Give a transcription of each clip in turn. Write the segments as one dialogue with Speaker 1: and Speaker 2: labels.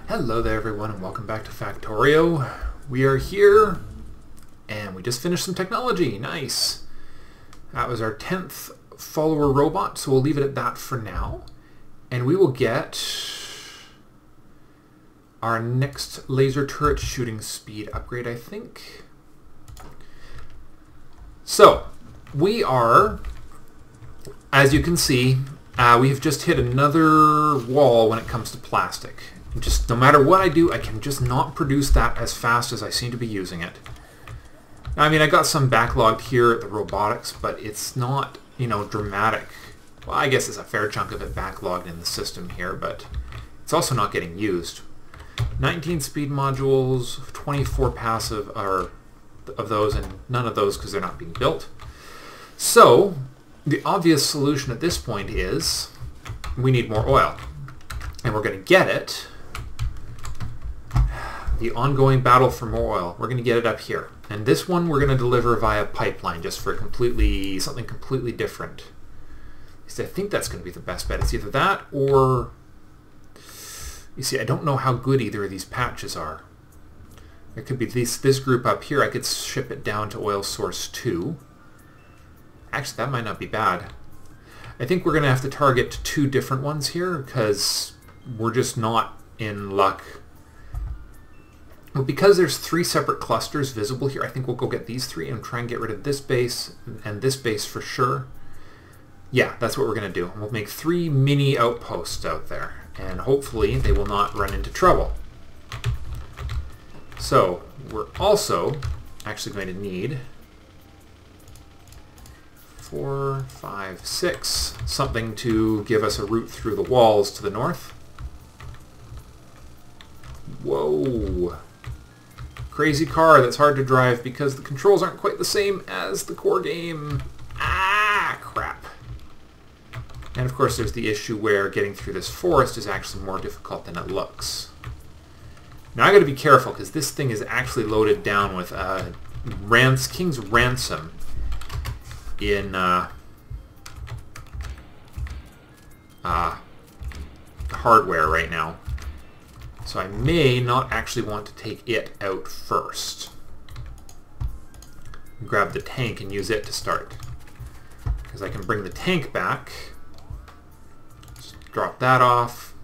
Speaker 1: Hello there everyone and welcome back to Factorio. We are here and we just finished some technology. Nice. That was our 10th follower robot, so we'll leave it at that for now. And we will get our next laser turret shooting speed upgrade, I think. So, we are, as you can see, we have just hit another wall when it comes to plastic. Just no matter what I do, I can just not produce that as fast as I seem to be using it. I mean, I got some backlogged here at the robotics, but it's not, dramatic. Well, I guess it's a fair chunk of it backlogged in the system here, but it's also not getting used. 19 speed modules, 24 passive of those, and none of those because they're not being built. So, the obvious solution at this point is we need more oil. And we're going to get it. The ongoing battle for more oil. We're going to get it up here. And this one we're going to deliver via pipeline just for something completely different. At least I think that's going to be the best bet. It's either that or... You see, I don't know how good either of these patches are. It could be this group up here. I could ship it down to oil source 2. Actually, that might not be bad. I think we're going to have to target 2 different ones here because we're just not in luck. Well, because there's 3 separate clusters visible here, I think we'll go get these 3 and try and get rid of this base and this base for sure. Yeah, that's what we're going to do. We'll make 3 mini outposts out there, and hopefully they will not run into trouble. So, we're also actually going to need 4, 5, 6, something to give us a route through the walls to the north. Whoa! Crazy car that's hard to drive because the controls aren't quite the same as the core game. Ah, crap. And of course there's the issue where getting through this forest is actually more difficult than it looks. Now I gotta be careful because this thing is actually loaded down with King's Ransom in hardware right now. So I may not actually want to take it out first. Grab the tank and use it to start. Because I can bring the tank back. Just drop that off.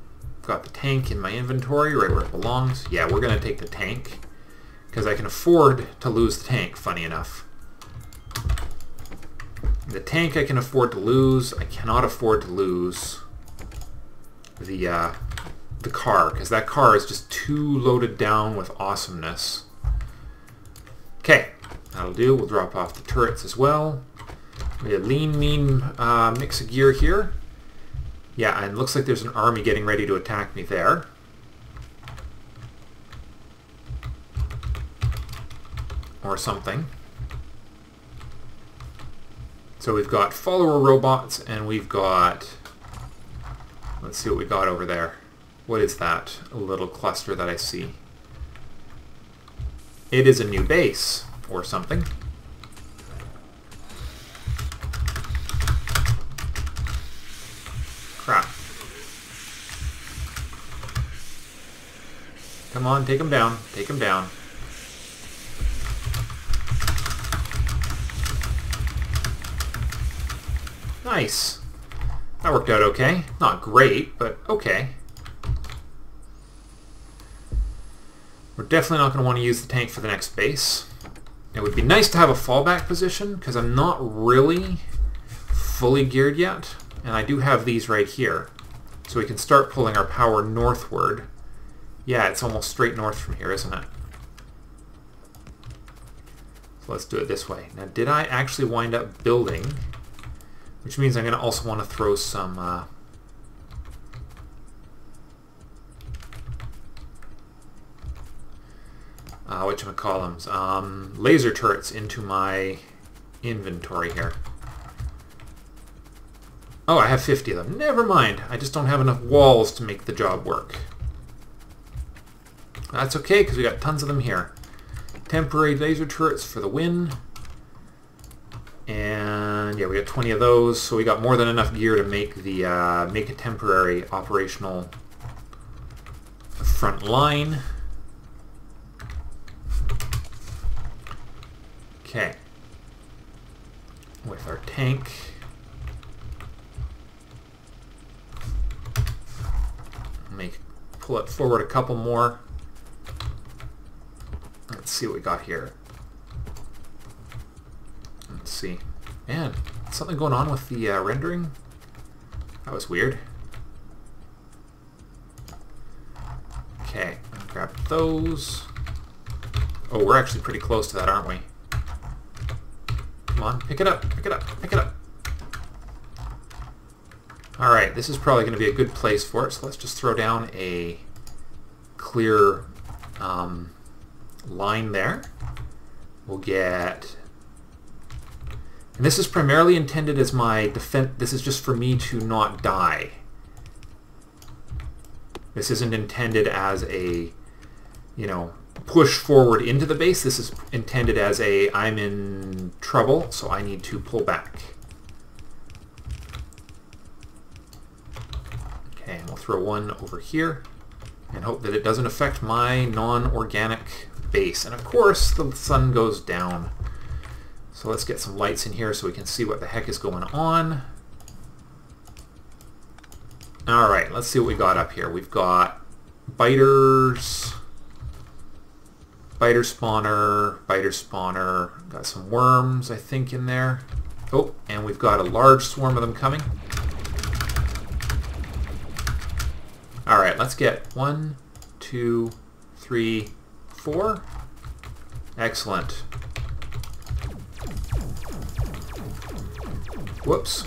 Speaker 1: Got the tank in my inventory right where it belongs. Yeah, we're going to take the tank. Because I can afford to lose the tank, funny enough. The tank I can afford to lose. I cannot afford to lose the car, because that car is just too loaded down with awesomeness. Okay, that'll do. We'll drop off the turrets as well. We have a lean, mean mix of gear here. Yeah, and it looks like there's an army getting ready to attack me there. Or something. So we've got follower robots, and we've got... Let's see what we got over there. What is that little cluster that I see? It is a new base, or something. Crap. Come on, take him down. Take him down. Nice. That worked out okay. Not great, but okay. We're definitely not going to want to use the tank for the next base. It would be nice to have a fallback position, because I'm not really fully geared yet. And I do have these right here. So we can start pulling our power northward. Yeah, it's almost straight north from here, isn't it? So let's do it this way. Now, did I actually wind up building... Which means I'm going to also want to throw some whatchamacallums, laser turrets into my inventory here. Oh, I have 50 of them. Never mind. I just don't have enough walls to make the job work. That's okay, because we got tons of them here. Temporary laser turrets for the win. And yeah, we got 20 of those, so we got more than enough gear to make the make a temporary operational front line. Okay. With our tank. Pull it forward a couple more. Let's see what we got here. Let's see. Man, something going on with the rendering? That was weird. Okay, grab those. Oh, we're actually pretty close to that, aren't we? Come on, pick it up, pick it up, pick it up. Alright, this is probably going to be a good place for it, so let's just throw down a clear line there. We'll get... And this is primarily intended as my defense. This is just for me to not die. This isn't intended as a, you know, push forward into the base. This is intended as a, I'm in trouble, so I need to pull back. Okay, and we'll throw one over here and hope that it doesn't affect my non-organic base. And of course, the sun goes down. So let's get some lights in here so we can see what the heck is going on. Alright, let's see what we got up here. We've got biters, biter spawner, got some worms, I think, in there. Oh, and we've got a large swarm of them coming. Alright, let's get 1, 2, 3, 4. Excellent. Whoops.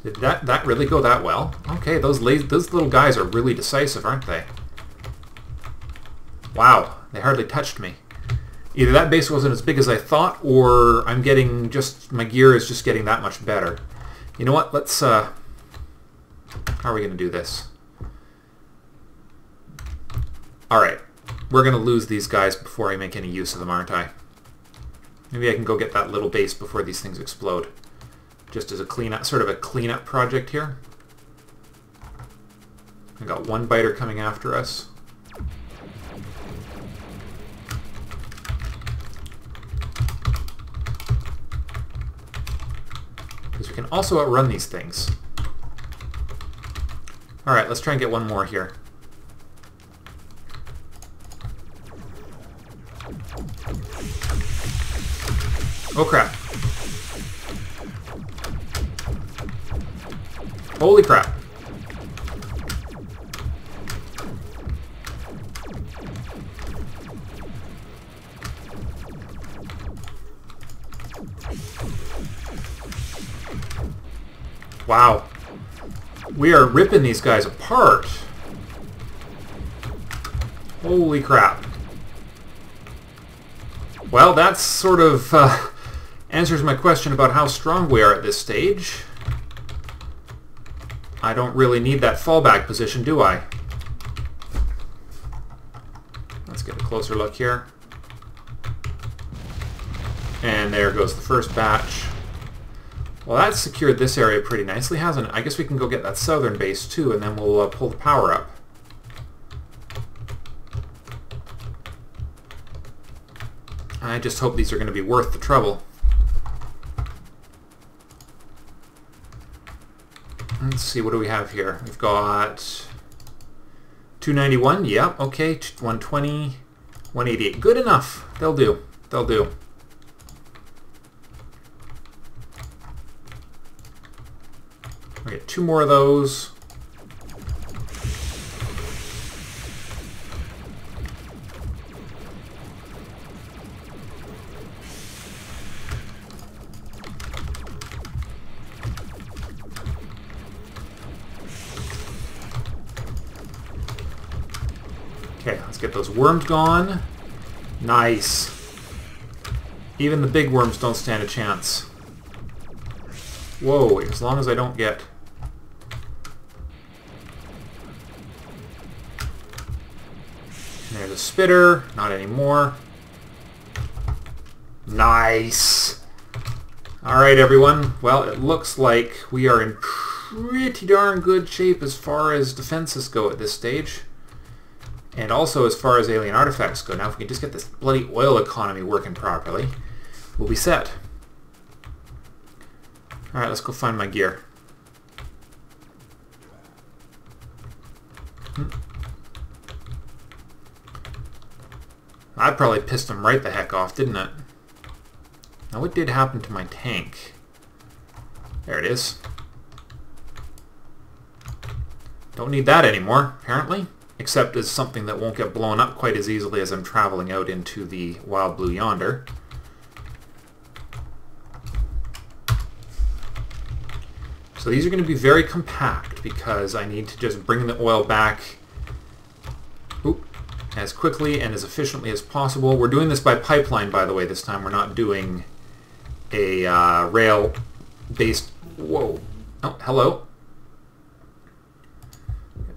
Speaker 1: Did that really go that well? Okay, those little guys are really decisive, aren't they? Wow, they hardly touched me. Either that base wasn't as big as I thought, or I'm getting just, my gear is just getting that much better. You know what, let's, how are we going to do this? Alright, we're going to lose these guys before I make any use of them, aren't I? Maybe I can go get that little base before these things explode. Just as a cleanup, sort of a cleanup project here. I got one biter coming after us. Because we can also outrun these things. Alright, let's try and get one more here. Oh crap. Holy crap. Wow. We are ripping these guys apart. Holy crap. Well, that's sort of answers my question about how strong we are at this stage. I don't really need that fallback position, do I? Let's get a closer look here. And there goes the first batch. Well, that's secured this area pretty nicely, hasn't it? I guess we can go get that southern base too, and then we'll pull the power up. I just hope these are going to be worth the trouble. Let's see, what do we have here? We've got 291, yep, okay, 120, 188. Good enough. They'll do. They'll do. We get 2 more of those. Okay, let's get those worms gone. Nice. Even the big worms don't stand a chance. Whoa, as long as I don't get... There's a spitter. Not anymore. Nice. Alright everyone, well it looks like we are in pretty darn good shape as far as defenses go at this stage. And also as far as alien artifacts go. Now if we can just get this bloody oil economy working properly, we'll be set. Alright, let's go find my gear. That probably pissed him right the heck off, didn't it? Now what did happen to my tank? There it is. Don't need that anymore, apparently. Except as something that won't get blown up quite as easily as I'm traveling out into the wild blue yonder. So these are going to be very compact because I need to just bring the oil back as quickly and as efficiently as possible. We're doing this by pipeline, by the way, this time. We're not doing a rail-based... Whoa. Oh, hello.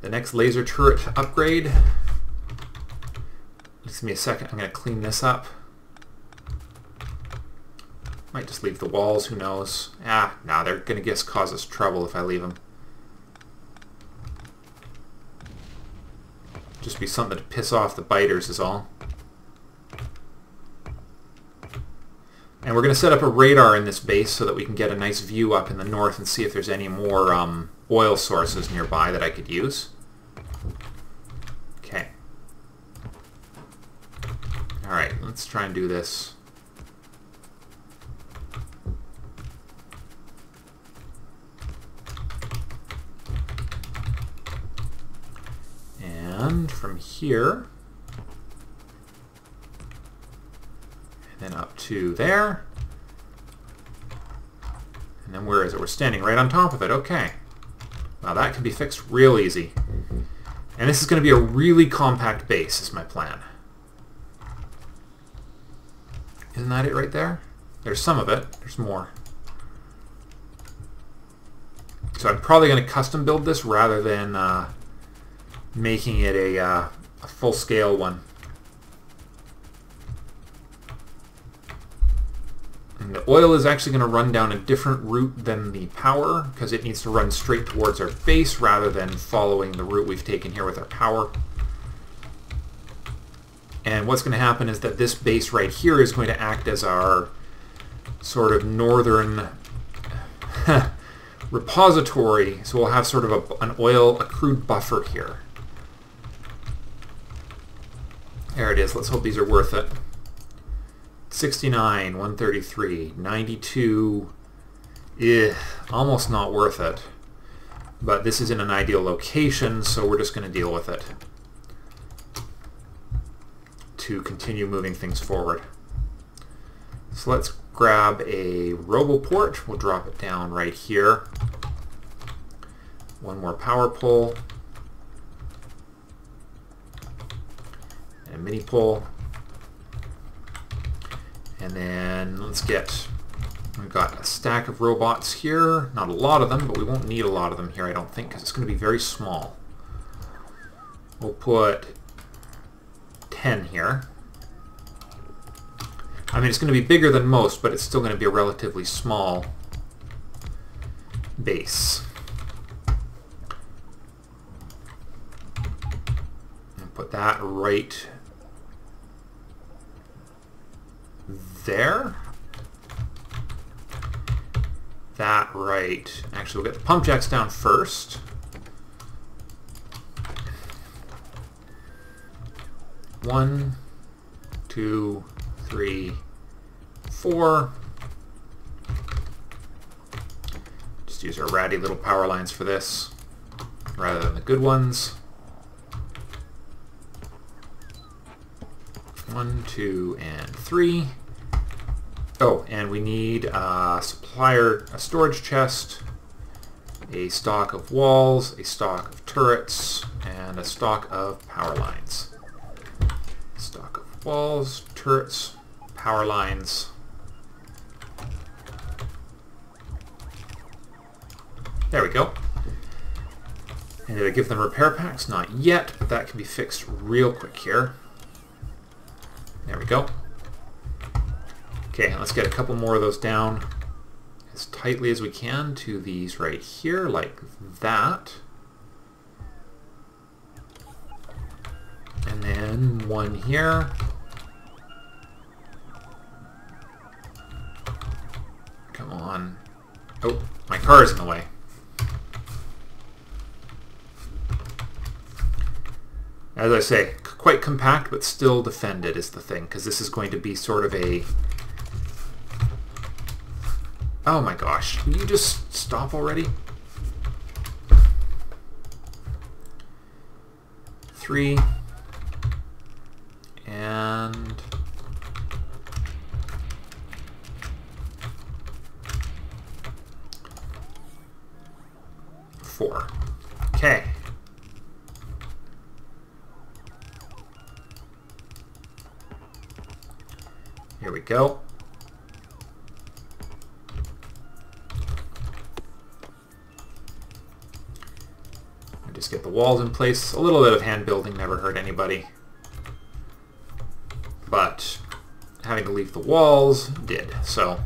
Speaker 1: The next laser turret upgrade. Just give me a second. I'm going to clean this up. Might just leave the walls. Who knows? No, they're going to cause us trouble if I leave them. Just be something to piss off the biters is all. And we're going to set up a radar in this base so that we can get a nice view up in the north and see if there's any more oil sources nearby that I could use. Okay. Alright, let's try and do this. And from here, and then up to there, and then where is it? We're standing right on top of it. Okay. Now that can be fixed real easy. And this is going to be a really compact base, is my plan. Isn't that it right there? There's some of it. There's more. So I'm probably going to custom build this rather than making it a full-scale one. And the oil is actually going to run down a different route than the power because it needs to run straight towards our base rather than following the route we've taken here with our power. And what's going to happen is that this base right here is going to act as our sort of northern repository. So we'll have sort of an oil accrued buffer here. There it is. Let's hope these are worth it. 69, 133, 92. Almost not worth it. But this is in an ideal location, so we're just going to deal with it to continue moving things forward. So let's grab a roboport. We'll drop it down right here. One more power pole. And a mini pole. And then let's get, we've got a stack of robots here. Not a lot of them, but we won't need a lot of them here, I don't think, because it's going to be very small. We'll put 10 here. I mean, it's going to be bigger than most, but it's still going to be a relatively small base. And put that right there. That right. Actually, we'll get the pump jacks down first. One, two, 3, 4. Just use our ratty little power lines for this rather than the good ones. 1, 2, and 3. Oh, and we need a storage chest, a stock of walls, a stock of turrets, and a stock of power lines. Stock of walls, turrets, power lines. There we go. And did I give them repair packs? Not yet, but that can be fixed real quick here. There we go. Okay, let's get a couple more of those down. as tightly as we can to these right here, like that. And then one here. Come on. Oh, my car is in the way. As I say, quite compact, but still defended is the thing, because this is going to be sort of a... Oh my gosh, can you just stop already? 3. And... 4. Okay. Here we go. And just get the walls in place. A little bit of hand building never hurt anybody. But having to leave the walls did, so.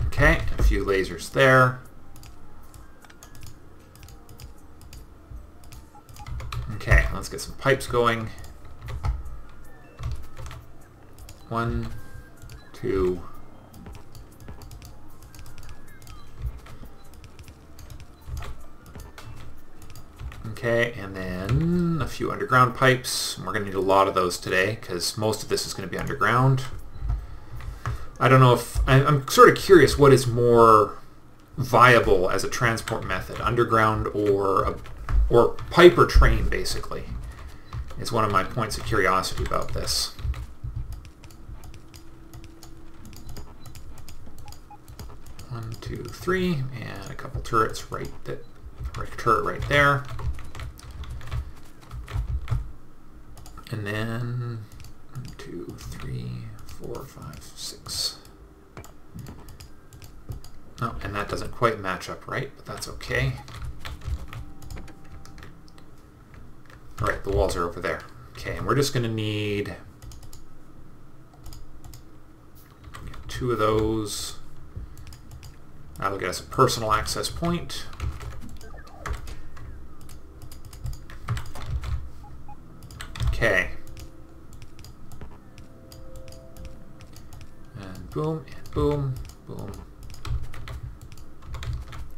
Speaker 1: Okay, a few lasers there. Okay, let's get some pipes going. 1, 2. Okay, and then a few underground pipes. We're going to need a lot of those today because most of this is going to be underground. I don't know if... I'm sort of curious what is more viable as a transport method, underground or pipe or train, basically. It's one of my points of curiosity about this. One, 2, 3, and a couple turrets right there. And then 1, 2, 3, 4, 5, 6. Oh, and that doesn't quite match up right, but that's okay. All right, the walls are over there. Okay, and we're just going to need 2 of those. That'll get us a personal access point. Okay. And boom, and boom, boom.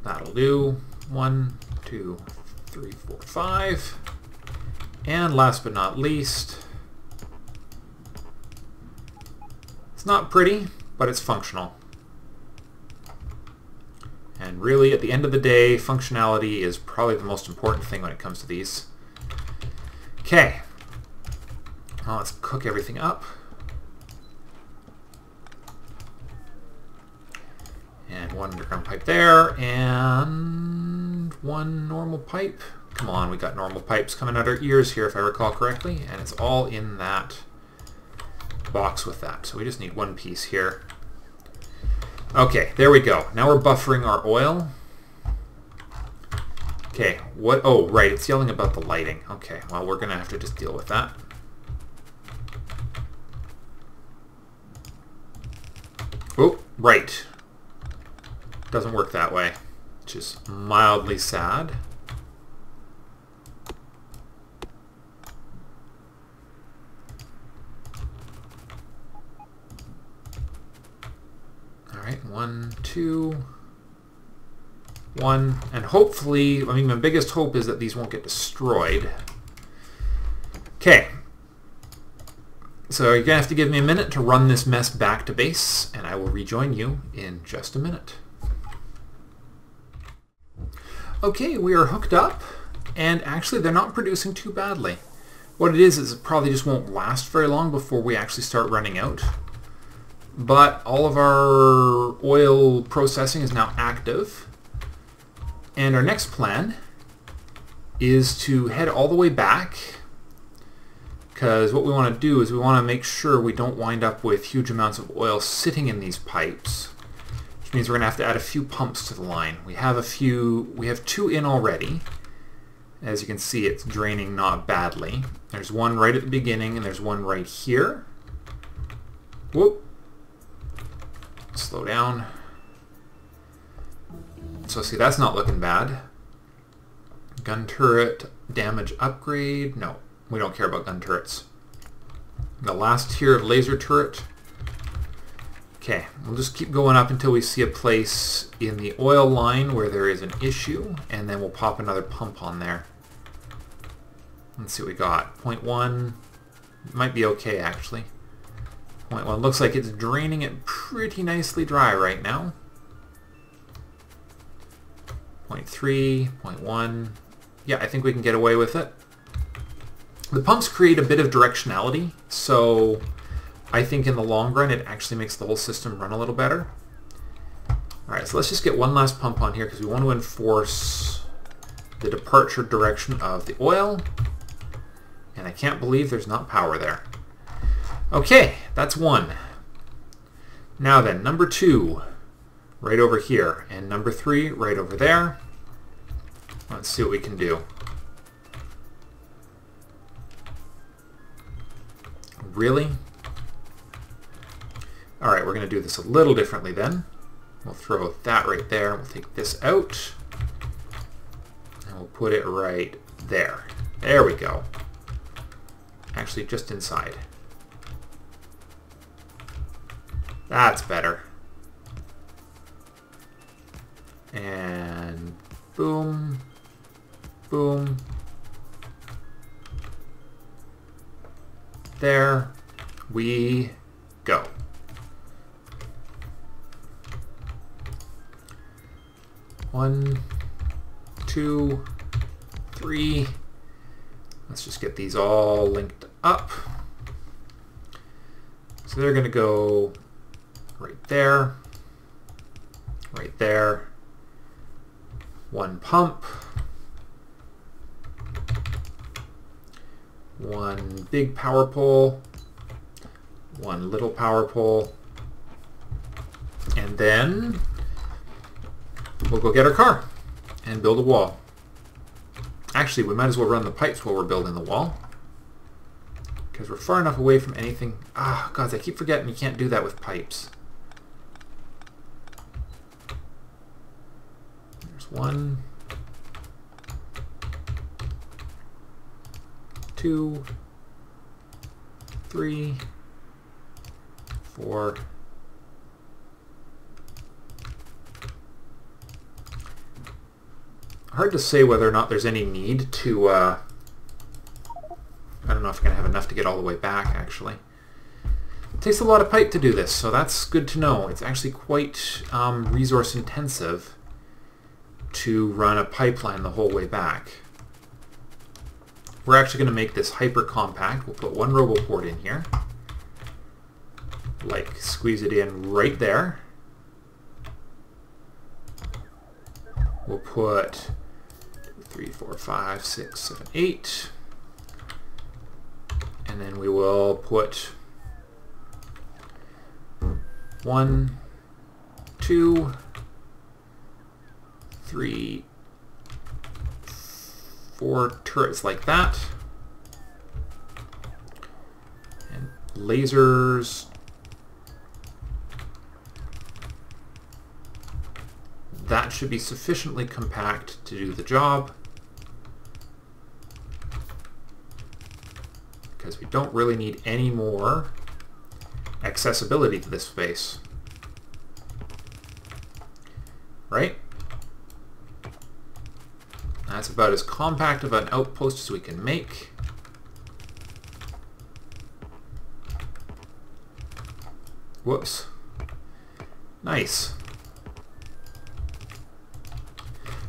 Speaker 1: That'll do. 1, 2, 3, 4, 5. And last but not least, it's not pretty, but it's functional. And really, at the end of the day, functionality is probably the most important thing when it comes to these. Okay. Now let's cook everything up. And 1 underground pipe there, and 1 normal pipe. Come on, we got normal pipes coming out our ears here, if I recall correctly, and it's all in that box with that. So we just need 1 piece here. Okay, there we go. Now we're buffering our oil. Okay, what? Oh, right, it's yelling about the lighting. Okay, well, we're going to have to just deal with that. Oh, right. Doesn't work that way, which is mildly sad. All right, 1, 2, 1, and hopefully, I mean, my biggest hope is that these won't get destroyed. Okay. So you're going to have to give me a minute to run this mess back to base, and I will rejoin you in just a minute. Okay, we are hooked up, and actually they're not producing too badly. What it is it probably just won't last very long before we actually start running out. But all of our oil processing is now active, and our next plan is to head all the way back, because what we want to do is we want to make sure we don't wind up with huge amounts of oil sitting in these pipes, which means we're going to have to add a few pumps to the line. We have 2 in already, As you can see, it's draining not badly. There's one right at the beginning, and there's one right here. Whoop. Slow down. So see, that's not looking bad. Gun turret damage upgrade. No, we don't care about gun turrets. The last tier of laser turret. Okay, we'll just keep going up until we see a place in the oil line where there is an issue, and then we'll pop another pump on there. Let's see what we got. 0.1 might be okay, actually. 0.1 looks like it's draining it pretty nicely dry right now. 0.3, 0.1. Yeah, I think we can get away with it. The pumps create a bit of directionality, so I think in the long run it actually makes the whole system run a little better. Alright, so let's just get one last pump on here because we want to enforce the departure direction of the oil. And I can't believe there's not power there. Okay, that's one. Now then, number 2, right over here, and number 3, right over there. Let's see what we can do. Really? Alright, we're going to do this a little differently then. We'll throw that right there. We'll take this out. And we'll put it right there. There we go. Actually, just inside. That's better. And boom. Boom. There we go. One, two, three. Let's just get these all linked up. So they're going to go right there, right there. One pump. One big power pole. One little power pole. And then we'll go get our car and build a wall. Actually, we might as well run the pipes while we're building the wall, because we're far enough away from anything. Ah, God, I keep forgetting you can't do that with pipes. There's 1, 2, 3, 4. Hard to say whether or not there's any need to, I don't know if I'm going to have enough to get all the way back, actually. It takes a lot of pipe to do this, so that's good to know. It's actually quite resource intensive to run a pipeline the whole way back. We're actually going to make this hyper compact. We'll put one RoboPort in here. Like, squeeze it in right there. We'll put 3, 4, 5, 6, 7, 8. And then we will put 1, 2, 3, 4 turrets like that. And lasers. That should be sufficiently compact to do the job, because we don't really need any more accessibility to this space. Right? That's about as compact of an outpost as we can make. Whoops. Nice.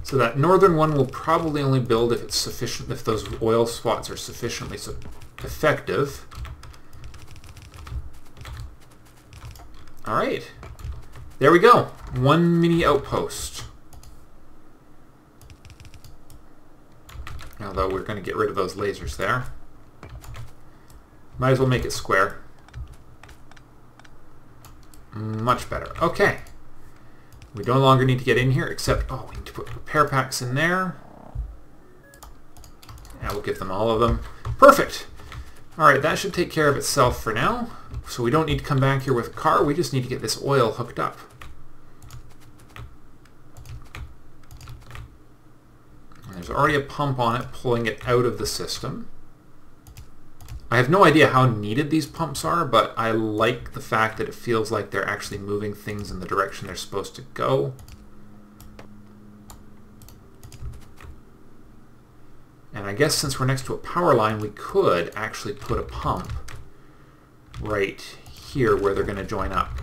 Speaker 1: So that northern one will probably only build if it's sufficient, if those oil spots are sufficiently effective. All right, there we go. One mini outpost. Although we're going to get rid of those lasers there. Might as well make it square. Much better. Okay. We no longer need to get in here, except, oh, we need to put repair packs in there. Yeah, we'll give them all of them. Perfect! Alright, that should take care of itself for now. So we don't need to come back here with a car, we just need to get this oil hooked up. And there's already a pump on it pulling it out of the system. I have no idea how needed these pumps are, but I like the fact that it feels like they're actually moving things in the direction they're supposed to go. And I guess since we're next to a power line, we could actually put a pump right here where they're going to join up.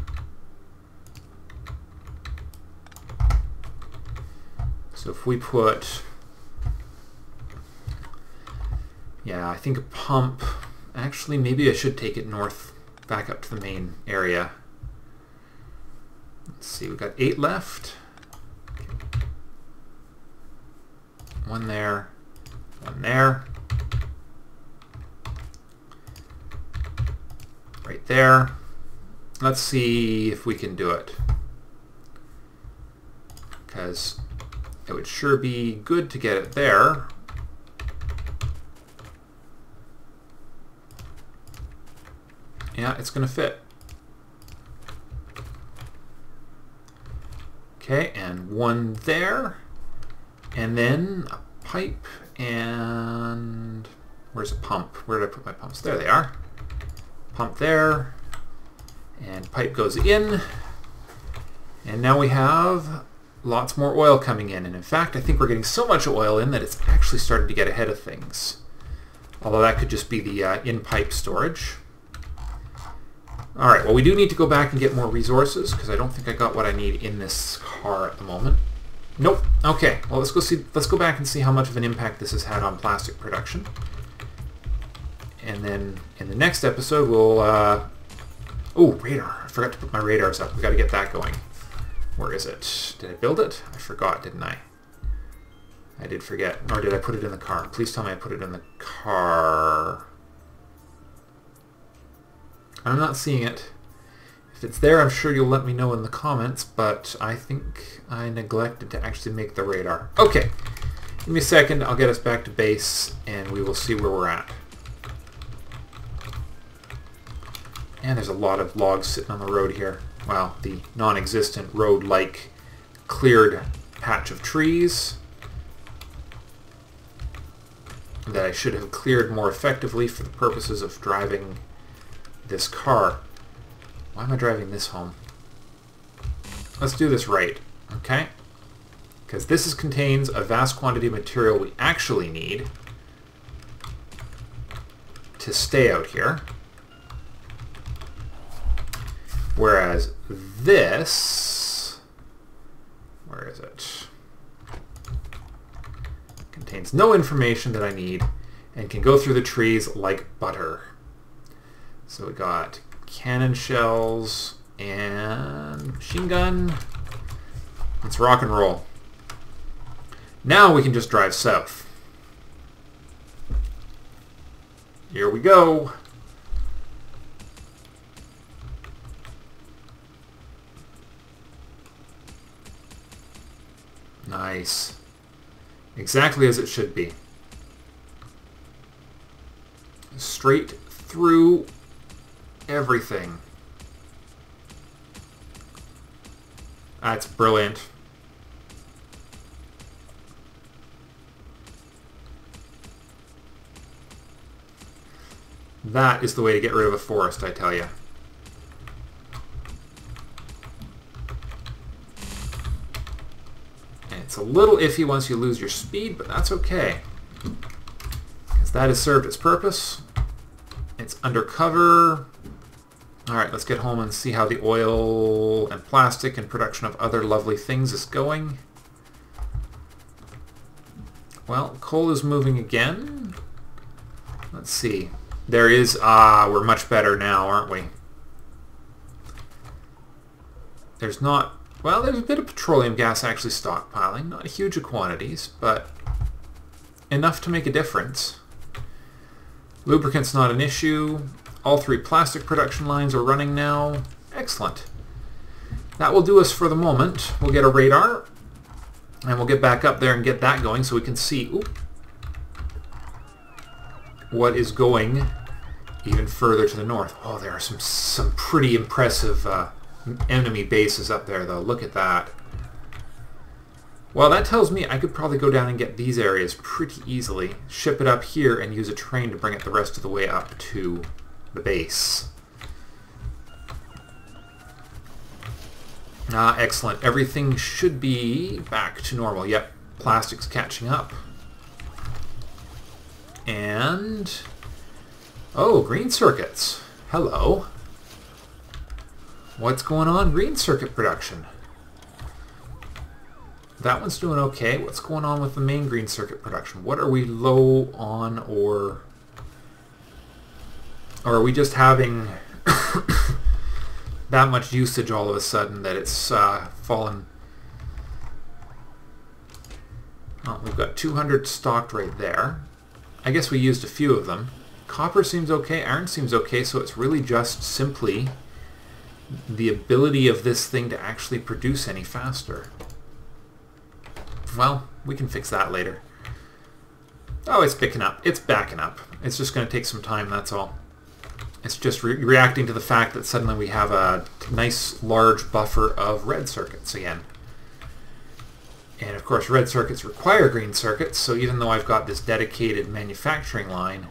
Speaker 1: So if we put, yeah, I think a pump, actually maybe I should take it north back up to the main area. Let's see, we've got 8 left. One there. One there. Right there. Let's see if we can do it. Because it would sure be good to get it there. Yeah, it's going to fit. Okay, and one there. And then a pipe and... where's a pump? Where did I put my pumps? There they are. Pump there. And pipe goes in. And now we have lots more oil coming in. And in fact, I think we're getting so much oil in that it's actually starting to get ahead of things. Although that could just be the in-pipe storage. Alright, well we do need to go back and get more resources because I don't think I got what I need in this car at the moment. Nope. Okay, well let's go back and see how much of an impact this has had on plastic production. And then in the next episode we'll oh, radar. I forgot to put my radars up. We've got to get that going. Where is it? Did I build it? I forgot, didn't I? I did forget. Or did I put it in the car? Please tell me I put it in the car. I'm not seeing it. If it's there, I'm sure you'll let me know in the comments, but I think I neglected to actually make the radar. Okay, give me a second, I'll get us back to base, and we will see where we're at. And there's a lot of logs sitting on the road here. Well, the non-existent road-like cleared patch of trees that I should have cleared more effectively for the purposes of driving this car. Why am I driving this home? Let's do this right, okay? Because this contains a vast quantity of material we actually need to stay out here. Whereas this, where is it? Contains no information that I need and can go through the trees like butter. So we got cannon shells and machine gun. Let's rock and roll. Now we can just drive south. Here we go. Nice. Exactly as it should be. Straight through everything. That's brilliant. That is the way to get rid of a forest, I tell you. And it's a little iffy once you lose your speed, but that's okay. Because that has served its purpose. It's undercover. Alright, let's get home and see how the oil and plastic and production of other lovely things is going. Well, coal is moving again. Let's see. There is... we're much better now, aren't we? There's not... Well, there's a bit of petroleum gas actually stockpiling. Not huge quantities, but enough to make a difference. Lubricant's not an issue. All 3 plastic production lines are running now. Excellent. That will do us for the moment. We'll get a radar, and we'll get back up there and get that going so we can see... Oop. what is going even further to the north. Oh, there are some pretty impressive enemy bases up there, though. Look at that. Well, that tells me I could probably go down and get these areas pretty easily, ship it up here, and use a train to bring it the rest of the way up to the base. Excellent. Everything should be back to normal. Yep, plastic's catching up. And... oh, green circuits. Hello. What's going on? Green circuit production. That one's doing okay. What's going on with the main green circuit production? What are we low on, or are we just having that much usage all of a sudden that it's fallen? Oh, we've got 200 stocked right there. I guess we used a few of them. Copper seems okay, iron seems okay, so it's really just simply the ability of this thing to actually produce any faster. Well, we can fix that later. Oh, it's picking up. It's backing up. It's just going to take some time, that's all. It's just reacting to the fact that suddenly we have a nice large buffer of red circuits again. And of course, red circuits require green circuits, so even though I've got this dedicated manufacturing line,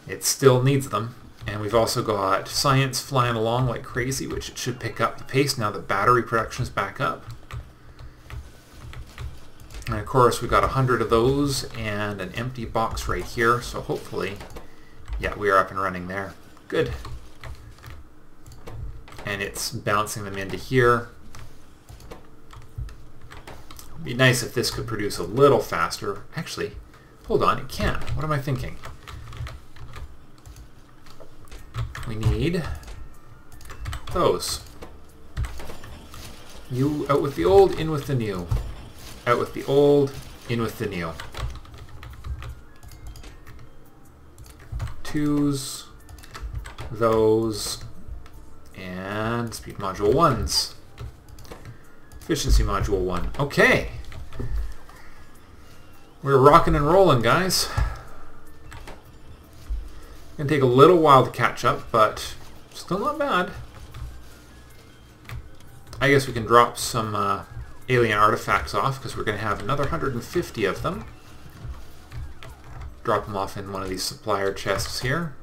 Speaker 1: it still needs them. And we've also got science flying along like crazy, which it should pick up the pace now that battery production is back up. And of course, we've got 100 of those and an empty box right here, so hopefully, yeah, we are up and running there. Good. And it's bouncing them into here. It'd be nice if this could produce a little faster. Actually, hold on, it can. What am I thinking? We need those. You out with the old, in with the new. Out with the old, in with the new. 2s, those, and speed module 1s. Efficiency module 1. Okay. We're rocking and rolling, guys. Gonna take a little while to catch up, but still not bad. I guess we can drop some alien artifacts off, because we're going to have another 150 of them. Drop them off in one of these supplier chests here.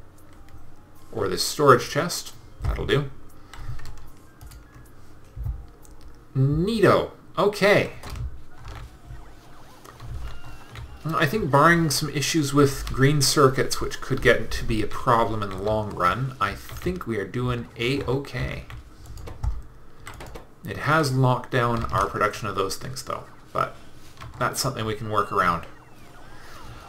Speaker 1: Or this storage chest. That'll do. Neato. Okay. I think barring some issues with green circuits, which could get to be a problem in the long run, I think we are doing A-okay. It has locked down our production of those things, though, but that's something we can work around.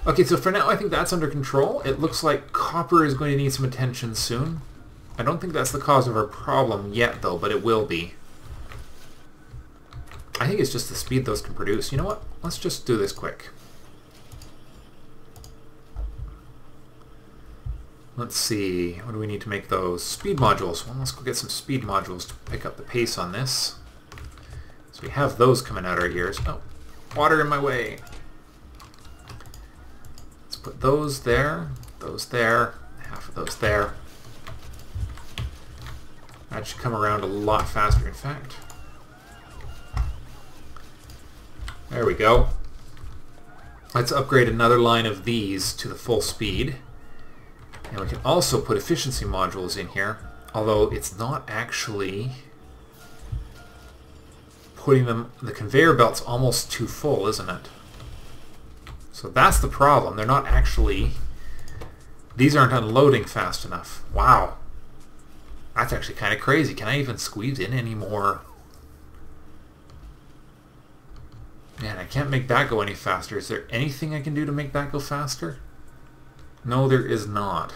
Speaker 1: Okay, so for now, I think that's under control. It looks like copper is going to need some attention soon. I don't think that's the cause of our problem yet, though, but it will be. I think it's just the speed those can produce. You know what? Let's just do this quick. Let's see, what do we need to make those? Speed modules. Well, let's go get some speed modules to pick up the pace on this. So we have those coming out our ears. Oh, water in my way. Let's put those there, half of those there. That should come around a lot faster, in fact. There we go. Let's upgrade another line of these to the full speed. And we can also put efficiency modules in here, although it's not actually putting them... the conveyor belt's almost too full, isn't it? So that's the problem. They're not actually... these aren't unloading fast enough. Wow. That's actually kind of crazy. Can I even squeeze in any more? Man, I can't make that go any faster. Is there anything I can do to make that go faster? No, there is not.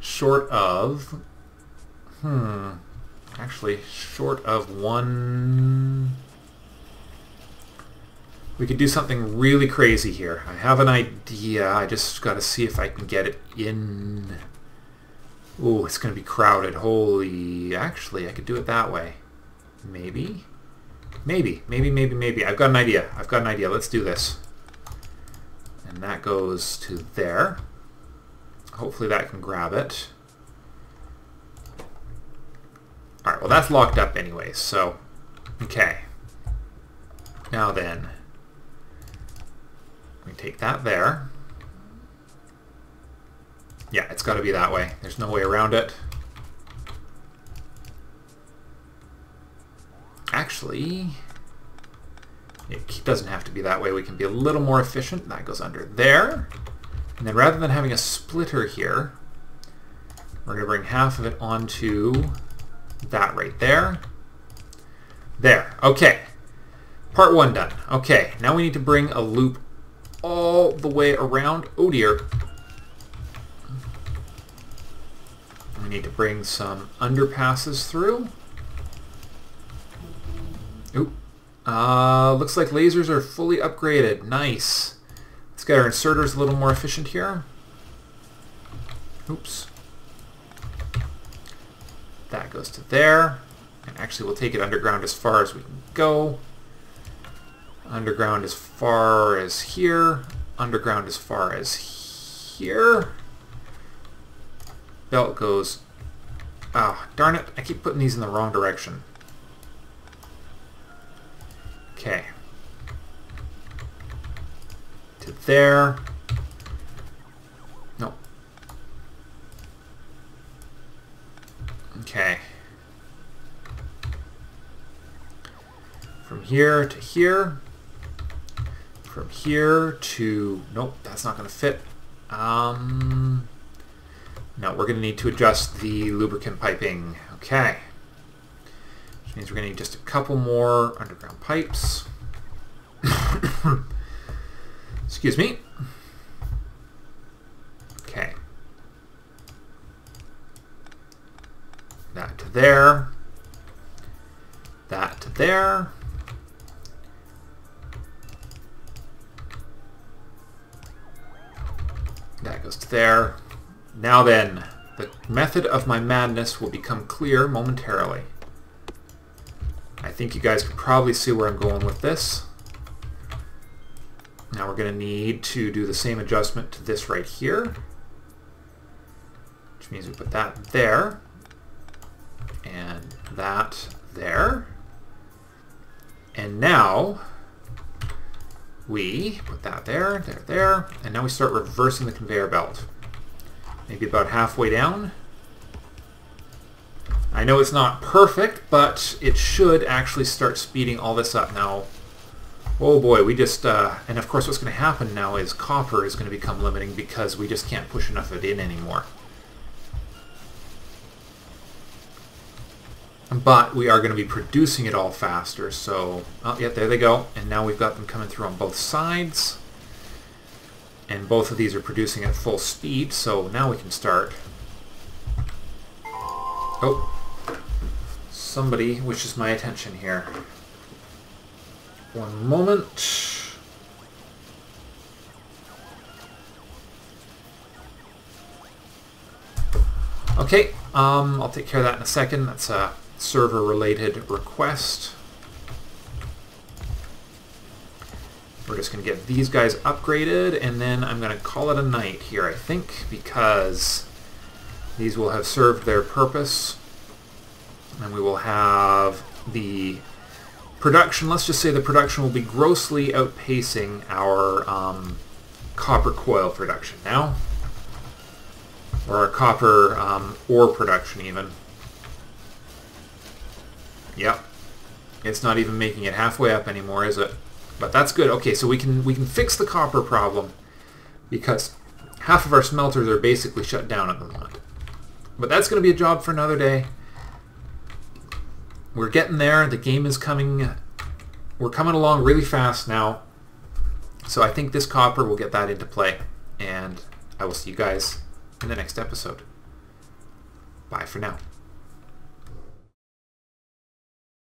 Speaker 1: Short of... actually, short of one... we could do something really crazy here. I have an idea. I just got to see if I can get it in... ooh, it's going to be crowded. Holy... actually, I could do it that way. Maybe? Maybe. I've got an idea. Let's do this. And that goes to there. Hopefully that can grab it. Alright, well that's locked up anyway, so... Okay. Now then, we take that there. Yeah, it's got to be that way. There's no way around it. Actually, it doesn't have to be that way. We can be a little more efficient. That goes under there. And then rather than having a splitter here, we're going to bring half of it onto that right there. There. Okay. Part 1 done. Okay, now we need to bring a loop all the way around. Oh dear. We need to bring some underpasses through. Oop. Looks like lasers are fully upgraded. Nice. Let's get our inserters a little more efficient here. Oops. That goes to there. And actually we'll take it underground as far as we can go. Underground as far as here. Underground as far as here. Belt goes... Ah, darn it. I keep putting these in the wrong direction. Okay. To there. No. Okay. From here to here. From here to... Nope, that's not going to fit. No, we're going to need to adjust the lubricant piping. Okay. Which means we're going to need just a couple more underground pipes. Excuse me. Okay. That to there. That to there. That goes to there. Now then, the method of my madness will become clear momentarily. I think you guys can probably see where I'm going with this. Now we're going to need to do the same adjustment to this right here. Which means we put that there. And that there. And now we put that there, there, there. And now we start reversing the conveyor belt. Maybe about halfway down. I know it's not perfect, but it should actually start speeding all this up now. Oh boy, we just... and of course what's going to happen now is copper is going to become limiting because we just can't push enough of it in anymore. But we are going to be producing it all faster, so... Oh, yeah, there they go. And now we've got them coming through on both sides. And both of these are producing at full speed, so now we can start. Oh, somebody wishes my attention here. One moment. Okay, I'll take care of that in a second. That's a server-related request. We're just going to get these guys upgraded, and then I'm going to call it a night here, I think, because these will have served their purpose. And we will have the production, let's just say the production will be grossly outpacing our copper coil production now. Or our copper ore production even. Yep. It's not even making it halfway up anymore, is it? But that's good. Okay, so we can fix the copper problem because half of our smelters are basically shut down at the moment. But that's going to be a job for another day. We're getting there. The game is coming. We're coming along really fast now. So I think this copper will get that into play. And I will see you guys in the next episode. Bye for now.